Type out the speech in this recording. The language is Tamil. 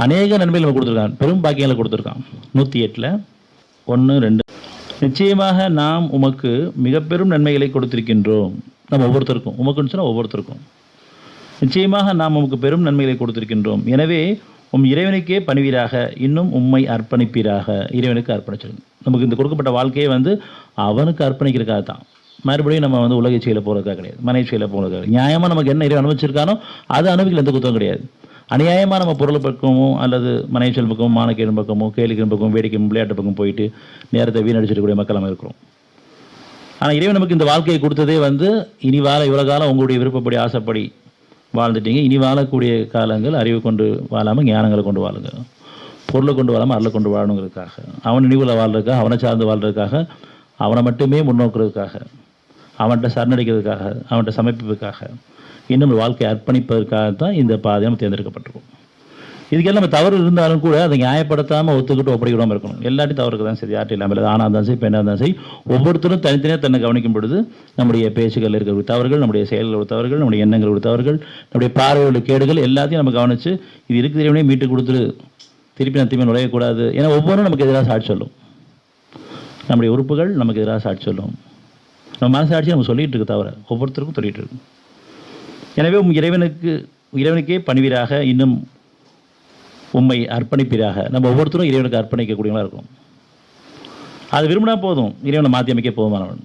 அநேக நன்மைகள் நம்ம கொடுத்துருக்கான், பெரும் பாக்கியங்களை கொடுத்துருக்கான். 108 1 2 நிச்சயமாக நாம் உமக்கு மிக பெரும் நன்மைகளை கொடுத்திருக்கின்றோம். நம்ம ஒவ்வொருத்தருக்கும், உமக்குன்னு சொன்னால் ஒவ்வொருத்தருக்கும், நிச்சயமாக நாம் உமக்கு பெரும் நன்மைகளை கொடுத்திருக்கின்றோம். எனவே உம் இறைவனுக்கே பணிவீராக, இன்னும் உம்மை அர்ப்பணிப்பீராக. இறைவனுக்கு அர்ப்பணிச்சிருங்க. நமக்கு இந்த கொடுக்கப்பட்ட வாழ்க்கையை அவனுக்கு அர்ப்பணிக்கிறதுக்காக தான். மறுபடியும் நம்ம உலக செயலை போகிறதுக்காக கிடையாது, மனைவி செயலை போகிறதுக்காக. நியாயமாக நமக்கு என்ன இறைவன் அனுபவிச்சிருக்கானோ அது அனுபவிக்கல, எந்த குத்தம் கிடையாது. அநியாயமாக நம்ம பொருள் பக்கமோ அல்லது மனைவி செயல் பக்கமோ மானக்கேடு பக்கமோ கேளிக்கிற பக்கம் வேடிக்கை விளையாட்டு பக்கம் போயிட்டு நேரத்தை வீணடிச்சிருக்கக்கூடிய மக்கள் நம்ம இருக்கிறோம். ஆனால் இறைவன் நமக்கு இந்த வாழ்க்கையை கொடுத்ததே இனி வாழ இவ்வளோ காலம் உங்களுடைய விருப்பப்படி ஆசைப்படி வாழ்ந்துட்டீங்க, இனி வாழக்கூடிய காலங்கள் அறிவு கொண்டு வாழாமல் ஞானங்களை கொண்டு வாழுங்க, பொருளை கொண்டு வாழாமல் அருளை கொண்டு வாழணுங்கிறதுக்காக, அவன் நினைவில் வாழ்றதுக்காக, அவனை சார்ந்து வாழ்றதுக்காக, அவனை மட்டுமே முன்னோக்கிறதுக்காக, அவன்கிட்ட சரணடைக்கிறதுக்காக, அவன்கிட்ட சமர்ப்பிப்பதற்காக, இன்னும் வாழ்க்கையை அர்ப்பணிப்பதற்காக தான் இந்த பாதையை நம்ம தேர்ந்தெடுக்கப்பட்டிருக்கோம். இதுக்கெல்லாம் நம்ம தவறு இருந்தாலும் கூட அதை நியாயப்படுத்தாமல் ஒத்துக்கிட்டு ஒப்படைக்கிடாமல் இருக்கணும். எல்லாத்தையும் தவறுக்கு தான் சரி, யார்ட்டும் இல்லாமல் ஆணாக இருந்தாலும் சரி பெண்ணாக இருந்தாலும் சரி, ஒவ்வொருத்தரும் தனித்தனியாக தன்னை கவனிக்கும் பொழுது நம்முடைய பேச்சுகள் இருக்கிற தவறுகள், நம்முடைய செயல்கள் தவறுகள், நம்முடைய எண்ணங்கள் தவறுகள், நம்முடைய பார்வைகள் கேடுகள் எல்லாத்தையும் நம்ம கவனித்து இது இருக்கு தெரியுமே மீட்டு கொடுத்துரு, திருப்பி நான் திரும்பி நுழையக்கூடாது. ஏன்னா ஒவ்வொன்றும் நமக்கு எதிராக சாட்சி சொல்லும், நம்முடைய உறுப்புகள் நமக்கு எதிராக சாட்சி சொல்லும், நம்ம மனசாட்சி நம்ம சொல்லிகிட்டு இருக்கு தவிர ஒவ்வொருத்தருக்கும் சொல்லிகிட்டு இருக்கு. எனவே இறைவனுக்கே பணிவீராக, இன்னும் உம்மை அர்ப்பணிப்பீராக. நம்ம ஒவ்வொருத்தரும் இறைவனுக்கு அர்ப்பணிக்கக்கூடியவங்களாக இருக்கும். அது விரும்பினா போதும், இறைவனை மாற்றி அமைக்க போதுமானவன்.